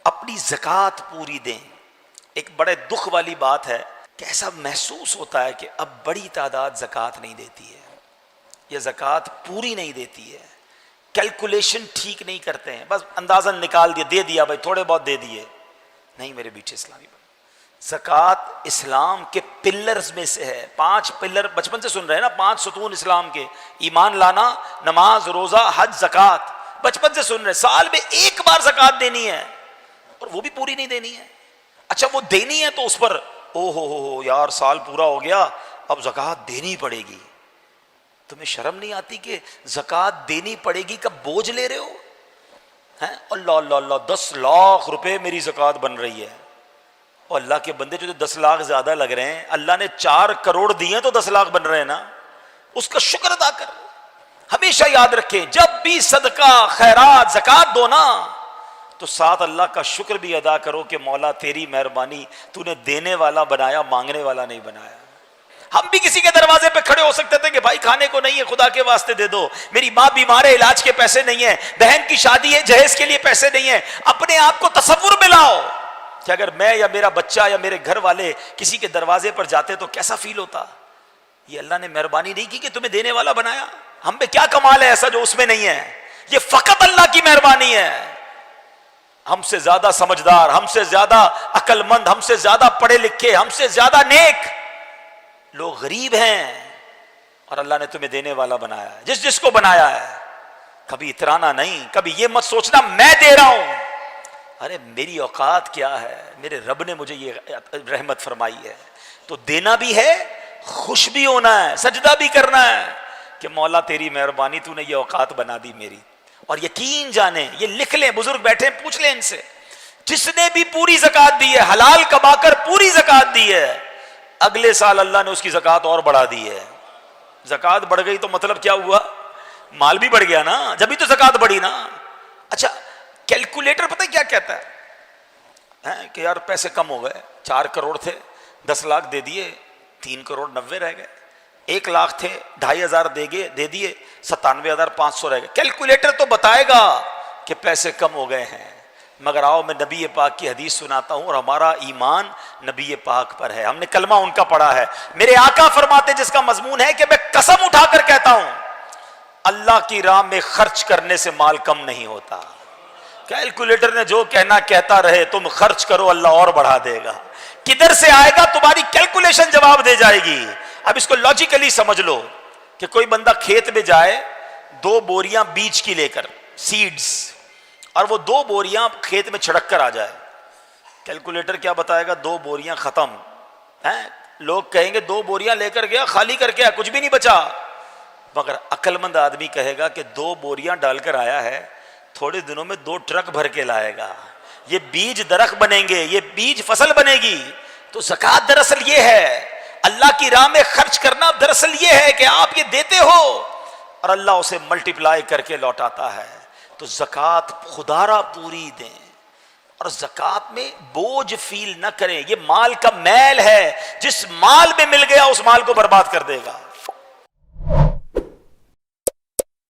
اپنی زکوٰۃ پوری دیں. ایک بڑے دکھ والی بات ہے کہ ایسا محسوس ہوتا ہے کہ اب بڑی تعداد زکوٰۃ نہیں دیتی ہے یا زکوٰۃ پوری نہیں دیتی ہے, کیلکولیشن ٹھیک نہیں کرتے ہیں, بس اندازن نکال دیا, دے دیا بھائی, تھوڑے بہت دے دیے. نہیں میرے بیٹے اسلامی بھائی, زکوٰۃ اسلام کے پلرز میں سے ہے. 5 پلر بچپن سے سن رہے ہیں نا, 5 ستون اسلام کے, ایمان لانا, نماز, روزہ, حج, زکوٰۃ, بچپن سے سن رہے. سال میں ایک بار زکوٰۃ دینی ہے اور وہ بھی پوری نہیں دینی ہے. اچھا وہ دینی ہے تو اس پر او ہو یار سال پورا ہو گیا اب زکوٰۃ دینی پڑے گی. تمہیں شرم نہیں آتی کہ زکوٰۃ دینی پڑے گی کا بوجھ لے رہے ہو؟ اللہ اللہ اللہ, 10 لاکھ روپے میری زکوٰۃ بن رہی ہے. اور اللہ کے بندے جو 10 لاکھ زیادہ لگ رہے ہیں, اللہ نے 4 کروڑ دیے تو 10 لاکھ بن رہے ہیں نا, اس کا شکر ادا کر. ہمیشہ یاد رکھیں جب بھی صدقہ خیرات زکوٰۃ دو نا تو ساتھ اللہ کا شکر بھی ادا کرو کہ مولا تیری مہربانی, تو نے دینے والا بنایا, مانگنے والا نہیں بنایا. ہم بھی کسی کے دروازے پہ کھڑے ہو سکتے تھے کہ بھائی کھانے کو نہیں ہے, خدا کے واسطے دے دو, میری ماں بیمار ہے, علاج کے پیسے نہیں ہیں, بہن کی شادی ہے, جہیز کے لیے پیسے نہیں ہیں. اپنے آپ کو تصور میں لاؤ کہ اگر میں یا میرا بچہ یا میرے گھر والے کسی کے دروازے پر جاتے تو کیسا فیل ہوتا. یہ اللہ نے مہربانی نہیں کی کہ تمہیں دینے والا بنایا. ہم پہ کیا کمال ہے ایسا جو اس میں نہیں ہے؟ یہ فقط اللہ کی مہربانی ہے. ہم سے زیادہ سمجھدار, ہم سے زیادہ عقل مند, ہم سے زیادہ پڑھے لکھے, ہم سے زیادہ نیک لوگ غریب ہیں اور اللہ نے تمہیں دینے والا بنایا ہے. جس کو بنایا ہے کبھی اترانا نہیں, کبھی یہ مت سوچنا میں دے رہا ہوں, ارے میری اوقات کیا ہے, میرے رب نے مجھے یہ رحمت فرمائی ہے تو دینا بھی ہے, خوش بھی ہونا ہے, سجدہ بھی کرنا ہے کہ مولا تیری مہربانی, تو نے یہ اوقات بنا دی میری. اور یقین جانیں, یہ لکھ لیں, بزرگ بیٹھے پوچھ لیں ان سے, جس نے بھی پوری زکوٰۃ دی ہے, حلال کما کر پوری زکوٰۃ دی ہے, اگلے سال اللہ نے اس کی زکوٰۃ اور بڑھا دی ہے. زکوٰۃ بڑھ گئی تو مطلب کیا ہوا؟ مال بھی بڑھ گیا نا, جبھی تو زکوٰۃ بڑھی نا. اچھا کیلکولیٹر پتہ کیا کہتا ہے کہ یار پیسے کم ہو گئے, 4 کروڑ تھے, 10 لاکھ دے دیے, 3 کروڑ 90 رہ گئے, 1 لاکھ تھے, 2,500 دے دیے, 97,500 رہ گئے. کیلکولیٹر تو بتائے گا کہ پیسے کم ہو گئے ہیں, مگر آؤ میں نبی پاک کی حدیث سناتا ہوں اور ہمارا ایمان نبی پاک پر ہے, ہم نے کلمہ ان کا پڑھا ہے. میرے آقا فرماتے جس کا مضمون ہے کہ میں قسم اٹھا کر کہتا ہوں اللہ کی راہ میں خرچ کرنے سے مال کم نہیں ہوتا. کیلکولیٹر نے جو کہنا کہتا رہے, تم خرچ کرو اللہ اور بڑھا دے گا. کدھر سے آئے گا تمہاری کیلکولیشن جواب دے جائے گی. اب اس کو لاجیکلی سمجھ لو کہ کوئی بندہ کھیت میں جائے 2 بوریاں بیج کی لے کر, سیڈز, اور وہ 2 بوریاں کھیت میں چھڑک کر آ جائے, کیلکولیٹر کیا بتائے گا؟ 2 بوریاں ختم ہیں. لوگ کہیں گے 2 بوریاں لے کر گیا, خالی کر کے کچھ بھی نہیں بچا. مگر عقل مند آدمی کہے گا کہ 2 بوریاں ڈال کر آیا ہے, تھوڑے دنوں میں 2 ٹرک بھر کے لائے گا. یہ بیج درخت بنیں گے, یہ بیج فصل بنے گی. تو زکوٰۃ دراصل یہ ہے, اللہ کی راہ میں خرچ کرنا دراصل یہ ہے کہ آپ یہ دیتے ہو اور اللہ اسے ملٹیپلائی کر کے لوٹاتا ہے. تو زکوٰۃ خدا را پوری دیں اور زکوٰۃ میں بوجھ فیل نہ کریں. یہ مال کا میل ہے, جس مال میں مل گیا اس مال کو برباد کر دے گا.